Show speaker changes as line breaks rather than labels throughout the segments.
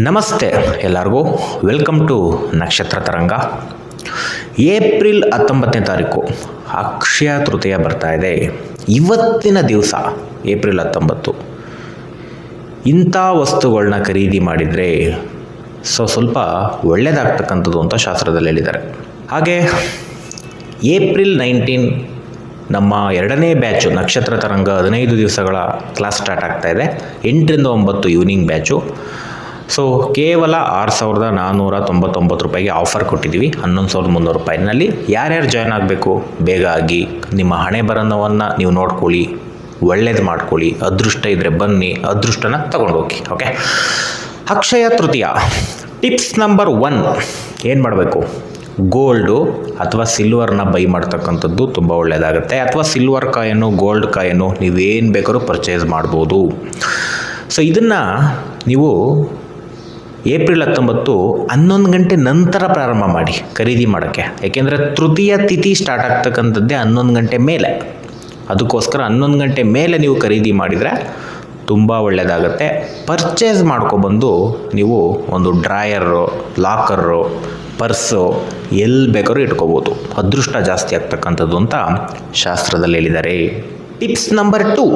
ನಮಸ್ತೆ ಎಲ್ಲರಿಗೂ, welcome to ನಕ್ಷತ್ರ ತರಂಗ. ಏಪ್ರಿಲ್ 19ನೇ ತಾರೀಕು ಅಕ್ಷಯ ತೃತೀಯ ಬರ್ತಾ ಇದೆ. ಇವತ್ತಿನ ದಿವಸ ಏಪ್ರಿಲ್ 19 ಇಂಥ ವಸ್ತುಗಳನ್ನ ಖರೀದಿ ಮಾಡಿದರೆ ಸ್ವಲ್ಪ ಒಳ್ಳೆಯದಾಗ್ತಕ್ಕಂಥದ್ದು ಅಂತ ಶಾಸ್ತ್ರದಲ್ಲಿ ಹೇಳಿದ್ದಾರೆ. ಹಾಗೆ ಏಪ್ರಿಲ್ 19 ನಮ್ಮ ಎರಡನೇ ಬ್ಯಾಚು ನಕ್ಷತ್ರ ತರಂಗ 15 ದಿವಸಗಳ ಕ್ಲಾಸ್ ಸ್ಟಾರ್ಟ್ ಆಗ್ತಾ ಇದೆ. 8ರಿಂದ 9 ಈವ್ನಿಂಗ್ ಬ್ಯಾಚು. ಸೊ ಕೇವಲ 6,499 ರೂಪಾಯಿಗೆ ಆಫರ್ ಕೊಟ್ಟಿದ್ದೀವಿ. 11,300 ರೂಪಾಯಿನಲ್ಲಿ ಯಾರ್ಯಾರು ಜಾಯ್ನ್ ಆಗಬೇಕು, ಬೇಗ ಆಗಿ ನಿಮ್ಮ ಹಣೆ ಬರಹವನ್ನು ನೀವು ನೋಡ್ಕೊಳ್ಳಿ, ಒಳ್ಳೇದು ಮಾಡ್ಕೊಳ್ಳಿ. ಅದೃಷ್ಟ ಇದ್ದರೆ ಬನ್ನಿ, ಅದೃಷ್ಟನ ತಗೊಂಡೋಗಿ. Okay, Akshaya Tritiya tips number 1 ಏನು ಮಾಡಬೇಕು? ಗೋಲ್ಡು ಅಥವಾ ಸಿಲ್ವರ್ನ ಬೈ ಮಾಡ್ತಕ್ಕಂಥದ್ದು ತುಂಬ ಒಳ್ಳೆಯದಾಗುತ್ತೆ. ಅಥವಾ ಸಿಲ್ವರ್ ಕಾಯನ್ನು, ಗೋಲ್ಡ್ ಕಾಯನ್ನು ನೀವೇನು ಬೇಕಾದ್ರೂ ಪರ್ಚೇಸ್ ಮಾಡ್ಬೋದು. ಸೊ ಇದನ್ನು ನೀವು ಏಪ್ರಿಲ್ 19 11 ಗಂಟೆ ನಂತರ ಪ್ರಾರಂಭ ಮಾಡಿ ಖರೀದಿ ಮಾಡೋಕ್ಕೆ. ಯಾಕೆಂದರೆ ತೃತೀಯ ತಿಥಿ ಸ್ಟಾರ್ಟ್ ಆಗ್ತಕ್ಕಂಥದ್ದೇ 11 ಗಂಟೆ ಮೇಲೆ. ಅದಕ್ಕೋಸ್ಕರ 11 ಗಂಟೆ ಮೇಲೆ ನೀವು ಖರೀದಿ ಮಾಡಿದರೆ ತುಂಬ ಒಳ್ಳೆಯದಾಗತ್ತೆ. ಪರ್ಚೇಸ್ ಮಾಡ್ಕೊಬಂದು ನೀವು ಒಂದು ಡ್ರಾಯರು, ಲಾಕರು, ಪರ್ಸು ಎಲ್ಲಿ ಬೇಕಾದ್ರೂ ಇಟ್ಕೋಬೋದು. ಅದೃಷ್ಟ ಜಾಸ್ತಿ ಆಗ್ತಕ್ಕಂಥದ್ದು ಅಂತ ಶಾಸ್ತ್ರದಲ್ಲಿ ಹೇಳಿದ್ದಾರೆ. ಟಿಪ್ಸ್ ನಂಬರ್ 2,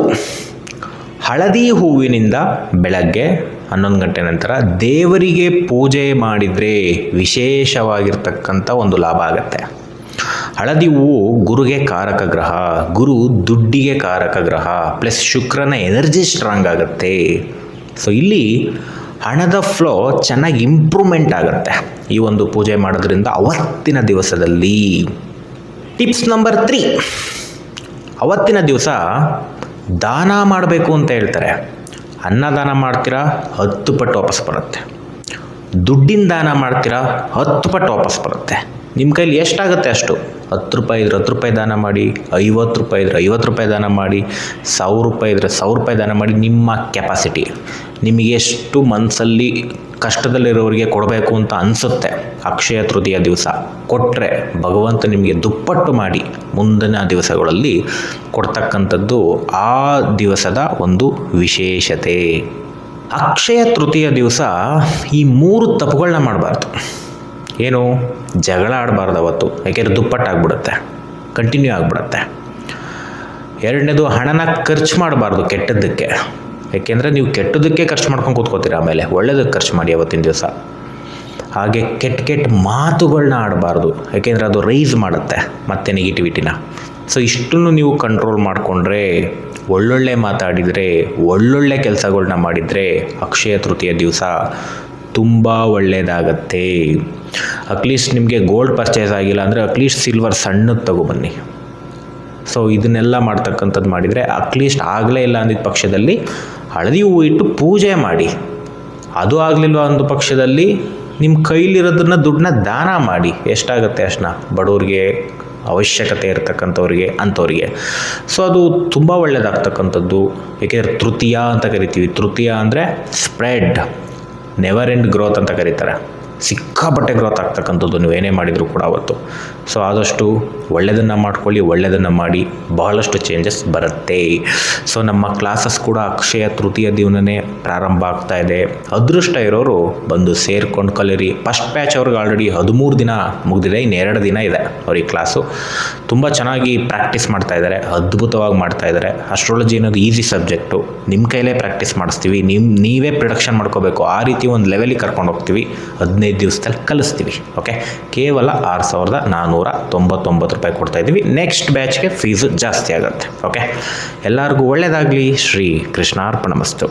ಹಳದಿ ಹೂವಿನಿಂದ ಬೆಳಗ್ಗೆ 11 ಗಂಟೆ ನಂತರ ದೇವರಿಗೆ ಪೂಜೆ ಮಾಡಿದರೆ ವಿಶೇಷವಾಗಿರ್ತಕ್ಕಂಥ ಒಂದು ಲಾಭ ಆಗುತ್ತೆ. ಹಳದಿ ಹೂವು ಗುರುಗೆ ಕಾರಕ ಗ್ರಹ, ಗುರು ದುಡ್ಡಿಗೆ ಕಾರಕ ಗ್ರಹ, ಪ್ಲಸ್ ಶುಕ್ರನ ಎನರ್ಜಿ ಸ್ಟ್ರಾಂಗ್ ಆಗುತ್ತೆ. ಸೊ ಇಲ್ಲಿ ಹಣದ ಫ್ಲೋ ಚೆನ್ನಾಗಿ ಇಂಪ್ರೂವ್ಮೆಂಟ್ ಆಗುತ್ತೆ ಈ ಒಂದು ಪೂಜೆ ಮಾಡೋದ್ರಿಂದ ಅವತ್ತಿನ ದಿವಸದಲ್ಲಿ. ಟಿಪ್ಸ್ ನಂಬರ್ 3, ಅವತ್ತಿನ ದಿವಸ ದಾನ ಮಾಡಬೇಕು ಅಂತ ಹೇಳ್ತಾರೆ. ಅನ್ನದಾನ ಮಾಡ್ತೀರಾ 10 ಪಟ್ಟು ವಾಪಸ್ ಬರುತ್ತೆ. ದುಡ್ಡಿನ ದಾನ ಮಾಡ್ತೀರಾ 10 ಪಟ್ಟು ವಾಪಸ್ ಬರುತ್ತೆ. ನಿಮ್ಮ ಕೈಲಿ ಎಷ್ಟಾಗುತ್ತೆ ಅಷ್ಟು. 10 ರೂಪಾಯಿ ಇದ್ರೆ 10 ರೂಪಾಯಿ ದಾನ ಮಾಡಿ, 50 ರೂಪಾಯಿ ಇದ್ರೆ 50 ರೂಪಾಯಿ ದಾನ ಮಾಡಿ, 1000 ರೂಪಾಯಿ ಇದ್ರೆ 1000 ರೂಪಾಯಿ ದಾನ ಮಾಡಿ. ನಿಮ್ಮ ಕೆಪಾಸಿಟಿ, ನಿಮಗೆ ಎಷ್ಟು ಮನಸ್ಸಲ್ಲಿ ಕಷ್ಟದಲ್ಲಿರೋರಿಗೆ ಕೊಡಬೇಕು ಅಂತ ಅನಿಸುತ್ತೆ ಅಕ್ಷಯ ತೃತೀಯ ದಿವಸ ಕೊಟ್ಟರೆ ಭಗವಂತ ನಿಮಗೆ ದುಪ್ಪಟ್ಟು ಮಾಡಿ ಮುಂದಿನ ದಿವಸಗಳಲ್ಲಿ ಕೊಡ್ತಕ್ಕಂಥದ್ದು ಆ ದಿವಸದ ಒಂದು ವಿಶೇಷತೆ. ಅಕ್ಷಯ ತೃತೀಯ ದಿವಸ ಈ 3 ತಪ್ಪುಗಳನ್ನ ಮಾಡಬಾರ್ದು. ಏನು? ಜಗಳ ಆಡಬಾರ್ದು ಅವತ್ತು, ಯಾಕೆಂದರೆ ದುಪ್ಪಟ್ಟಾಗ್ಬಿಡುತ್ತೆ, ಕಂಟಿನ್ಯೂ ಆಗಿಬಿಡುತ್ತೆ. ಎರಡನೇದು, ಹಣನ ಖರ್ಚು ಮಾಡಬಾರ್ದು ಕೆಟ್ಟದ್ದಕ್ಕೆ. ಯಾಕೆಂದರೆ ನೀವು ಕೆಟ್ಟದಕ್ಕೆ ಖರ್ಚು ಮಾಡ್ಕೊಂಡು ಕೂತ್ಕೋತೀರ, ಆಮೇಲೆ ಒಳ್ಳೆಯದಕ್ಕೆ ಖರ್ಚು ಮಾಡಿ ಅವತ್ತಿನ ದಿವಸ. ಹಾಗೆ ಕೆಟ್ಟ ಮಾತುಗಳನ್ನ ಆಡಬಾರ್ದು, ಯಾಕೆಂದರೆ ಅದು ರೈಸ್ ಮಾಡುತ್ತೆ ಮತ್ತೆ ನೆಗೆಟಿವಿಟಿನ. ಸೊ ಇಷ್ಟನ್ನು ನೀವು ಕಂಟ್ರೋಲ್ ಮಾಡಿಕೊಂಡ್ರೆ, ಒಳ್ಳೊಳ್ಳೆ ಮಾತಾಡಿದರೆ, ಒಳ್ಳೊಳ್ಳೆ ಕೆಲಸಗಳನ್ನ ಮಾಡಿದರೆ ಅಕ್ಷಯ ತೃತೀಯ ದಿವಸ ತುಂಬ ಒಳ್ಳೆಯದಾಗತ್ತೆ. ಅಟ್ಲೀಸ್ಟ್ ನಿಮಗೆ ಗೋಲ್ಡ್ ಪರ್ಚೇಸ್ ಆಗಿಲ್ಲ ಅಂದರೆ ಅಟ್ಲೀಸ್ಟ್ ಸಿಲ್ವರ್ ಸಣ್ಣದು ತಗೊಬನ್ನಿ. ಸೊ ಇದನ್ನೆಲ್ಲ ಮಾಡ್ತಕ್ಕಂಥದ್ದು ಮಾಡಿದರೆ ಅಟ್ಲೀಸ್ಟ್ ಆಗಲೇ ಇಲ್ಲ ಅಂದಿದ್ದ ಪಕ್ಷದಲ್ಲಿ ಹಳದಿ ಹೂವು ಇಟ್ಟು ಪೂಜೆ ಮಾಡಿ. ಅದು ಆಗಲಿಲ್ವ ಅಂದ ಪಕ್ಷದಲ್ಲಿ ನಿಮ್ಮ ಕೈಲಿರೋದನ್ನ ದುಡ್ಡನ್ನ ದಾನ ಮಾಡಿ. ಎಷ್ಟಾಗುತ್ತೆ ಅಷ್ಟನ್ನ ಬಡವ್ರಿಗೆ, ಅವಶ್ಯಕತೆ ಇರತಕ್ಕಂಥವ್ರಿಗೆ, ಅಂಥವ್ರಿಗೆ. ಸೊ ಅದು ತುಂಬ ಒಳ್ಳೆಯದಾಗ್ತಕ್ಕಂಥದ್ದು. ಏಕೆಂದರೆ ತೃತೀಯ ಅಂತ ಕರಿತೀವಿ. ತೃತೀಯ ಅಂದರೆ ಸ್ಪ್ರೆಡ್, ನೆವರ್ ಎಂಡ್ ಗ್ರೋತ್ ಅಂತ ಕರೀತಾರೆ. ಸಿಕ್ಕಾಪಟ್ಟೆ ಗ್ರೋತ್ ಆಗ್ತಕ್ಕಂಥದ್ದು ನೀವೇನೇ ಮಾಡಿದರೂ ಕೂಡ ಅವತ್ತು. ಸೊ ಆದಷ್ಟು ಒಳ್ಳೆಯದನ್ನು ಮಾಡ್ಕೊಳ್ಳಿ, ಒಳ್ಳೆಯದನ್ನು ಮಾಡಿ, ಬಹಳಷ್ಟು ಚೇಂಜಸ್ ಬರುತ್ತೆ. ಸೊ ನಮ್ಮ ಕ್ಲಾಸಸ್ ಕೂಡ ಅಕ್ಷಯ ತೃತೀಯ ದಿನವೇ ಪ್ರಾರಂಭ ಆಗ್ತಾ ಇದೆ. ಅದೃಷ್ಟ ಇರೋರು ಬಂದು ಸೇರ್ಕೊಂಡು ಕಲೀರಿ. ಫಸ್ಟ್ ಬ್ಯಾಚ್ ಅವ್ರಿಗೆ ಆಲ್ರೆಡಿ 13 ದಿನ ಮುಗಿದಿದೆ, ಇನ್ನು 2 ದಿನ ಇದೆ ಅವ್ರಿಗೆ ಕ್ಲಾಸು. ತುಂಬ ಚೆನ್ನಾಗಿ ಪ್ರಾಕ್ಟೀಸ್ ಮಾಡ್ತಾ ಇದ್ದಾರೆ, ಅದ್ಭುತವಾಗಿ ಮಾಡ್ತಾ ಇದ್ದಾರೆ. ಅಸ್ಟ್ರಾಲಜಿ ಅನ್ನೋದು ಈಸಿ ಸಬ್ಜೆಕ್ಟು, ನಿಮ್ಮ ಕೈಲೇ ಪ್ರಾಕ್ಟೀಸ್ ಮಾಡಿಸ್ತೀವಿ. ನೀವೇ ಪ್ರೊಡಕ್ಷನ್ ಮಾಡ್ಕೋಬೇಕು. ಆ ರೀತಿ ಒಂದು ಲೆವೆಲಿಗೆ ಕರ್ಕೊಂಡು ಹೋಗ್ತೀವಿ. 15 ದಿವಸದಲ್ಲಿ ಕಲಿಸ್ತೀವಿ. ಓಕೆ, ಕೇವಲ 6,499 ರೂಪಾಯಿ ಕೊಡ್ತಾ ಇದ್ದೀವಿ. ನೆಕ್ಸ್ಟ್ ಬ್ಯಾಚ್ಗೆ ಫೀಸು ಜಾಸ್ತಿ ಆಗುತ್ತೆ. ಓಕೆ, ಎಲ್ಲರಿಗೂ ಒಳ್ಳೆಯದಾಗಲಿ. ಶ್ರೀ ಕೃಷ್ಣಾರ್ಪಣಮಸ್ತು.